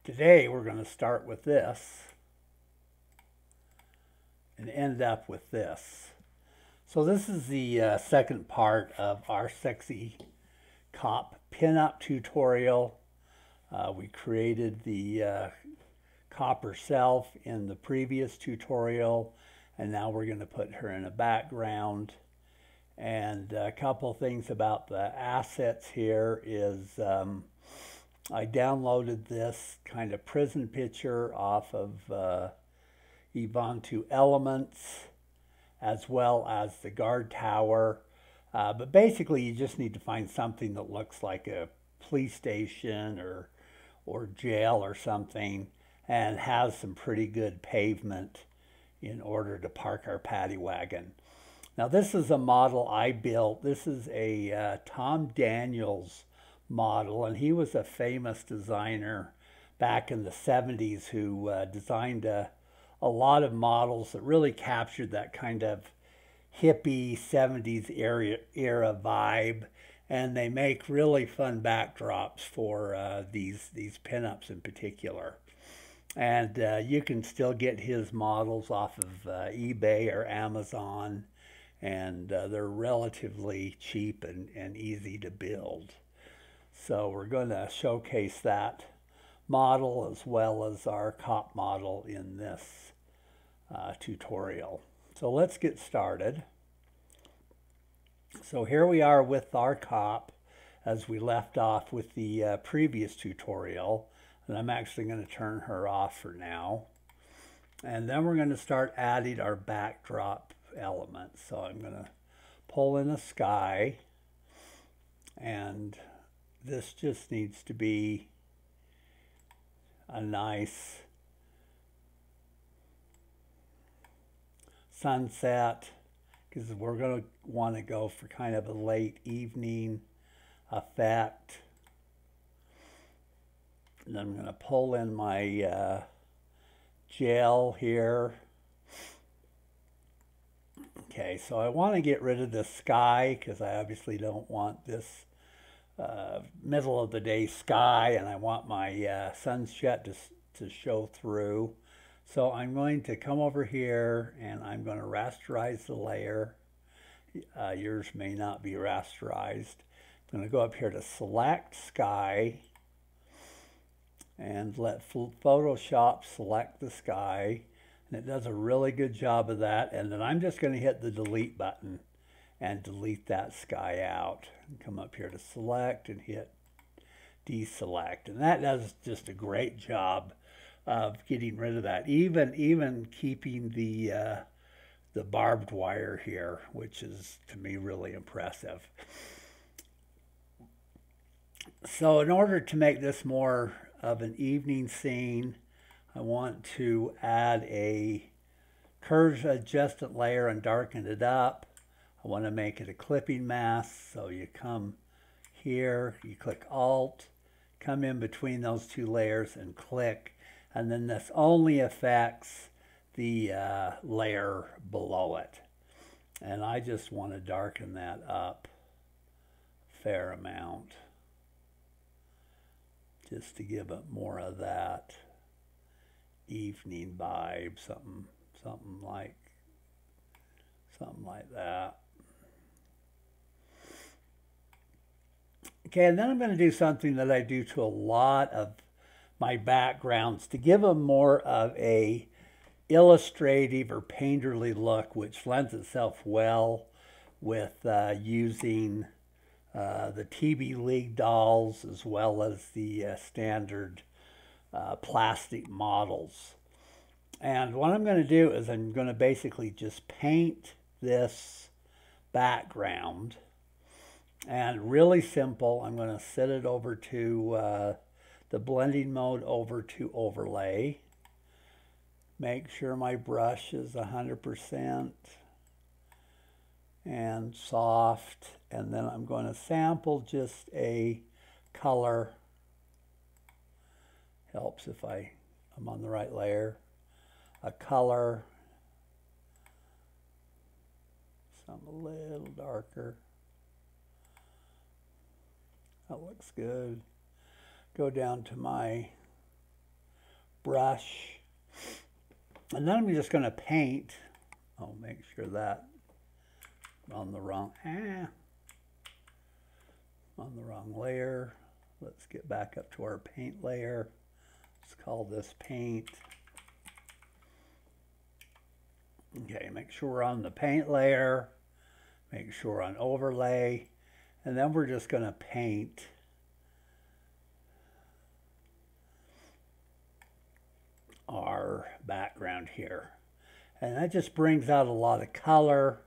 Today we're going to start with this and end up with this. So this is the second part of our sexy cop pinup tutorial. We created the cop herself in the previous tutorial, and now we're going to put her in a background. And a couple things about the assets here is I downloaded this kind of prison picture off of Ubuntu Elements, as well as the guard tower. But basically you just need to find something that looks like a police station or jail or something, and has some pretty good pavement in order to park our paddy wagon. Now this is a model I built. This is a Tom Daniels model, and he was a famous designer back in the 70s who designed a lot of models that really captured that kind of hippie 70s era vibe, and they make really fun backdrops for these pinups in particular. And you can still get his models off of eBay or Amazon, and they're relatively cheap and easy to build. So we're going to showcase that model as well as our cop model in this tutorial. So let's get started. So here we are with our cop as we left off with the previous tutorial, and I'm actually going to turn her off for now. And then we're going to start adding our backdrop elements. So I'm going to pull in a sky, and this just needs to be a nice sunset, because we're going to want to go for kind of a late evening effect. And I'm going to pull in my gel here. Okay, so I want to get rid of the sky because I obviously don't want this middle of the day sky, and I want my sunset to show through. So I'm going to come over here and I'm going to rasterize the layer. Yours may not be rasterized. I'm going to go up here to select sky and let Photoshop select the sky, and it does a really good job of that. And then I'm just going to hit the delete button and delete that sky out. And come up here to select and hit deselect, and that does just a great job of getting rid of that, even keeping the barbed wire here, which is to me really impressive. So in order to make this more of an evening scene, I want to add a curve adjustment layer and darken it up. I want to make it a clipping mask, so you come here, you click Alt, come in between those two layers and click, and then this only affects the layer below it. And I just want to darken that up a fair amount, just to give it more of that evening vibe, something like that. Okay, and then I'm going to do something that I do to a lot of my backgrounds to give them more of a illustrative or painterly look, which lends itself well with using the TBLeague dolls as well as the standard plastic models. And what I'm going to do is I'm going to basically just paint this background. And really simple, I'm going to set it over to the blending mode, over to overlay. Make sure my brush is 100% and soft. And then I'm going to sample just a color. Helps if I'm on the right layer. A color. Some a little darker. That looks good. Go down to my brush. And then I'm just going to paint. I'll make sure that on the wrong layer. Let's get back up to our paint layer. Let's call this paint. Okay, make sure we're on the paint layer. Make sure we're on overlay. And then we're just going to paint our background here. And that just brings out a lot of color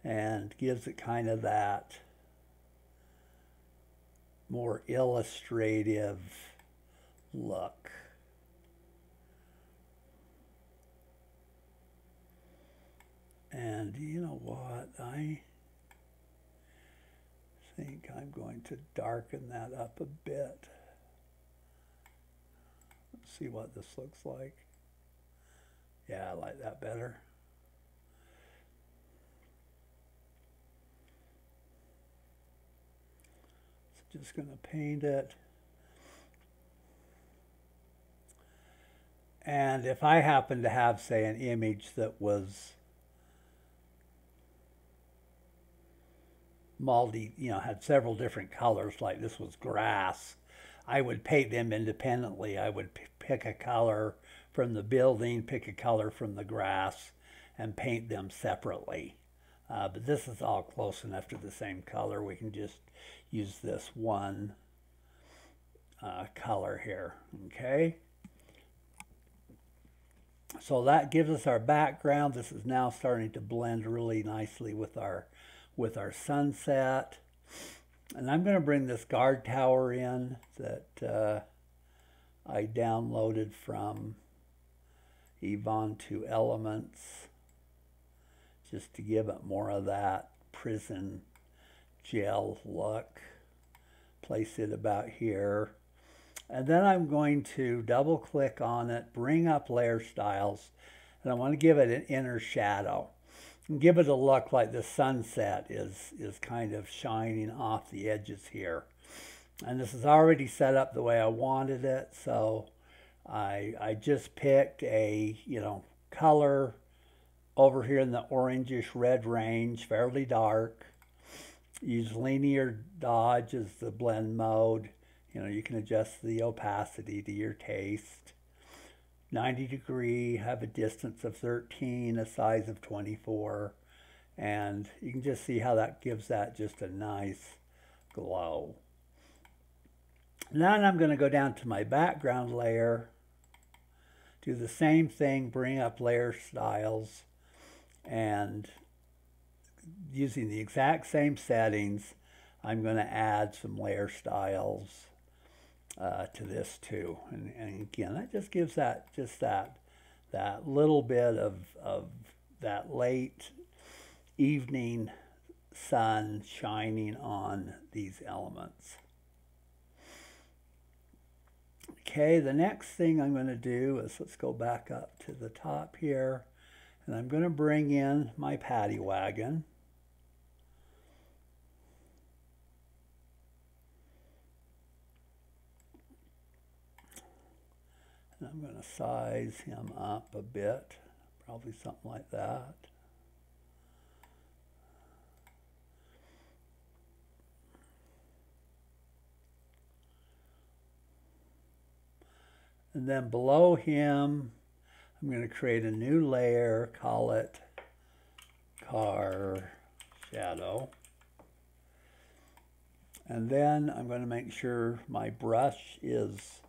and gives it kind of that more illustrative look. And you know what? I think I'm going to darken that up a bit. Let's see what this looks like. Yeah, I like that better. So just going to paint it. And if I happen to have, say, an image that was had several different colors, like this was grass, I would paint them independently. I would pick a color from the building, pick a color from the grass, and paint them separately. But this is all close enough to the same color. We can just use this one color here, okay? So that gives us our background. This is now starting to blend really nicely with our sunset. And I'm going to bring this guard tower in that I downloaded from Yvonne2 Elements, just to give it more of that prison gel look. Place it about here. And then I'm going to double click on it, bring up layer styles, and I want to give it an inner shadow. And give it a look like the sunset is kind of shining off the edges here. And this is already set up the way I wanted it, so I just picked a color over here in the orangish red range, fairly dark. Use linear dodge as the blend mode. You can adjust the opacity to your taste. 90 degree, have a distance of 13, a size of 24, and you can just see how that gives that just a nice glow. Now I'm going to go down to my background layer, do the same thing, bring up layer styles, and using the exact same settings, I'm going to add some layer styles to this too, and again, that just gives that little bit of that late evening sun shining on these elements. Okay, the next thing I'm going to do is, let's go back up to the top here, and I'm going to bring in my paddy wagon. And I'm going to size him up a bit, probably something like that. And then below him, I'm going to create a new layer, call it Car Shadow. And then I'm going to make sure my brush is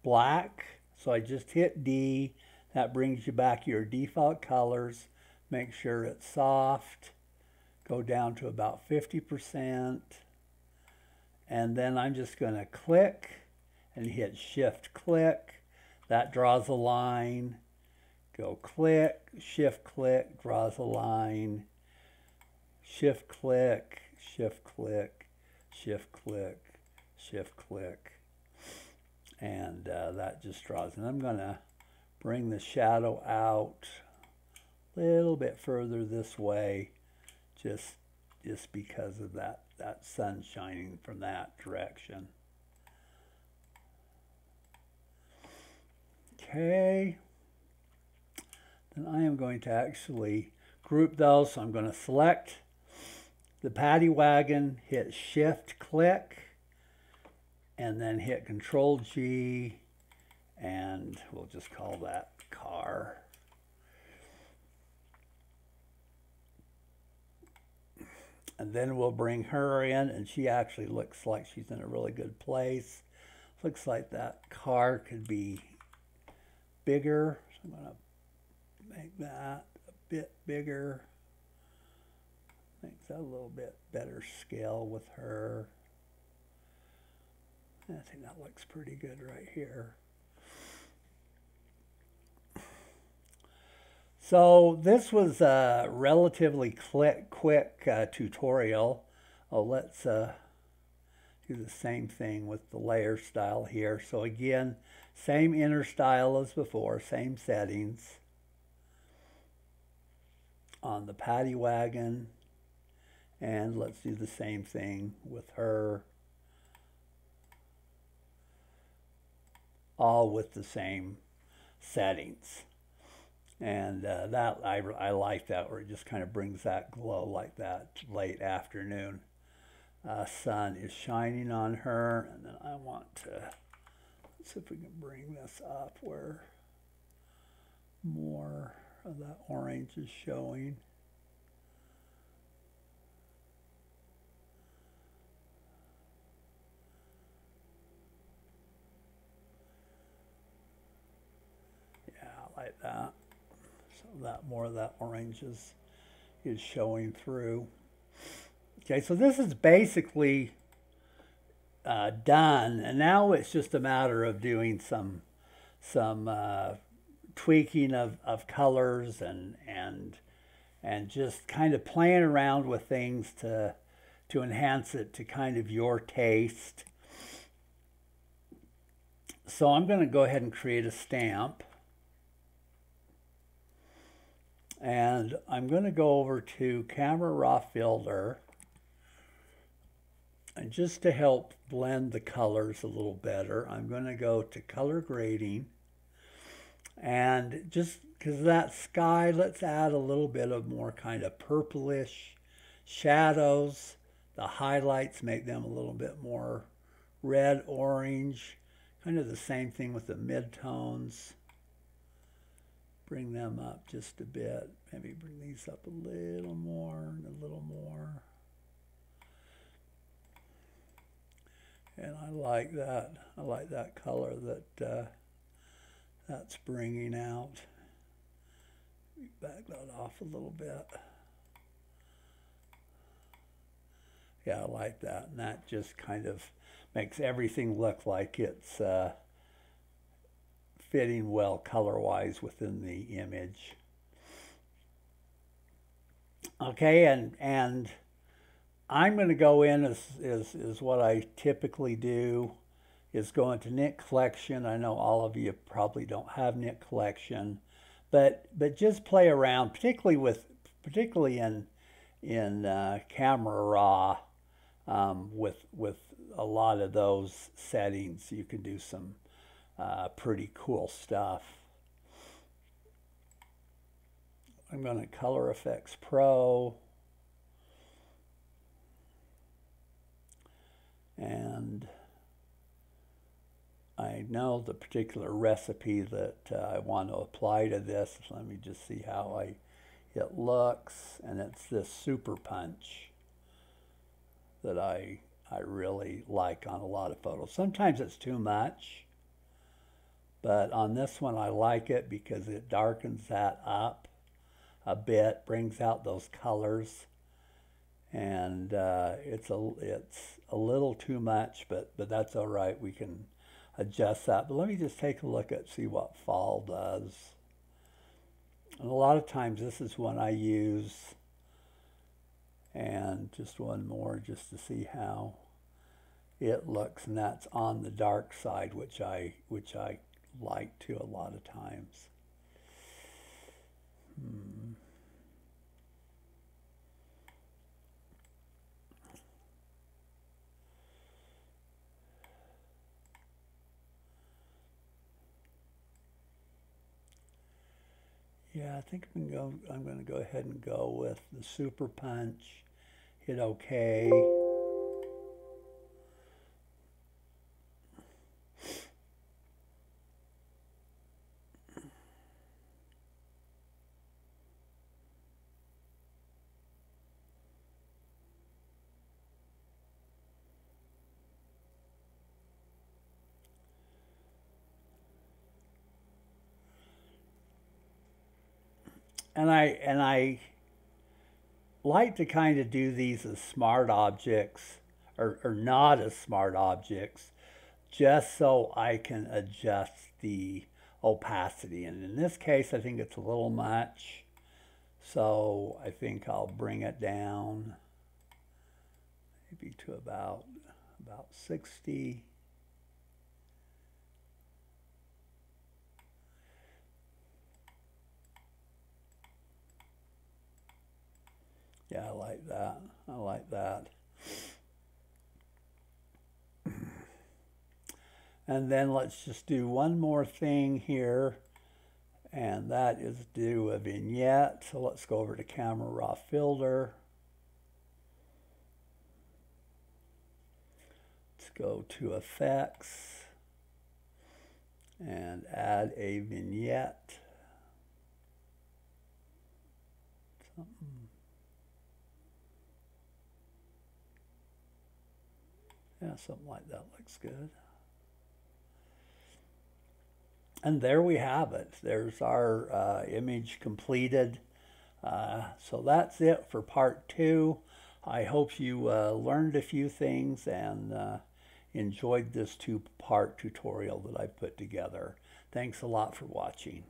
black. So I just hit D, that brings you back your default colors. Make sure it's soft, go down to about 50%, and then I'm just going to click and hit Shift click. That draws a line. Go click, Shift click, draws a line. Shift click, Shift click, Shift click, Shift click. And that just draws. And I'm going to bring the shadow out a little bit further this way, just because of that sun shining from that direction. Okay. Then I am going to actually group those. So I'm going to select the Paddy Wagon, hit Shift click, and then hit Control G, and we'll just call that car. And then we'll bring her in, and she actually looks like she's in a really good place. Looks like that car could be bigger. So I'm going to make that a bit bigger. Makes that a little bit better scale with her. I think that looks pretty good right here. So this was a relatively quick tutorial. Let's do the same thing with the layer style here. So again, same inner style as before, same settings on the Paddy Wagon. And let's do the same thing with her. All with the same settings. And that I like that, where it just kind of brings that glow like that late afternoon. Sun is shining on her, and then I want to, let's see if we can bring this up where more of that orange is showing. Yeah, I like that. So that more of that orange is showing through. Okay, so this is basically done, and now it's just a matter of doing some tweaking of colors and just kind of playing around with things to enhance it to kind of your taste. So I'm going to go ahead and create a stamp. And I'm going to go over to Camera Raw Filter. And just to help blend the colors a little better, I'm going to go to Color Grading. And just because of that sky, let's add a little bit of more kind of purplish shadows. The highlights make them a little bit more red, orange. Kind of the same thing with the midtones. Bring them up just a bit. Maybe bring these up a little more and a little more. And I like that. I like that color that that's bringing out. Back that off a little bit. Yeah, I like that. And that just kind of makes everything look like it's fitting well color-wise within the image. Okay, and I'm going to go in is what I typically do, is go into Knit Collection. I know all of you probably don't have Knit Collection, but just play around, particularly in Camera Raw, with a lot of those settings. You can do some pretty cool stuff. I'm going to Color Effects Pro. And I know the particular recipe that I want to apply to this. Let me just see how it looks. And it's this Super Punch that I really like on a lot of photos. Sometimes it's too much, but on this one I like it because it darkens that up a bit, brings out those colors. And it's a little too much, but that's all right. We can adjust that. But let me just take a look at, see what fall does. And a lot of times this is one I use. And just one more just to see how it looks. And that's on the dark side, which I like to a lot of times. Yeah, I think I'm going to go ahead and go with the super punch. Hit OK. And I like to kind of do these as smart objects or not as smart objects, just so I can adjust the opacity. And in this case, I think it's a little much. So I think I'll bring it down maybe to about 60. Yeah, I like that. I like that. And then let's just do one more thing here, and that is do a vignette. So let's go over to Camera Raw Filter. Let's go to Effects and add a vignette. Yeah, something like that looks good. And there we have it. There's our image completed. So that's it for part 2. I hope you learned a few things and enjoyed this 2-part tutorial that I put together. Thanks a lot for watching.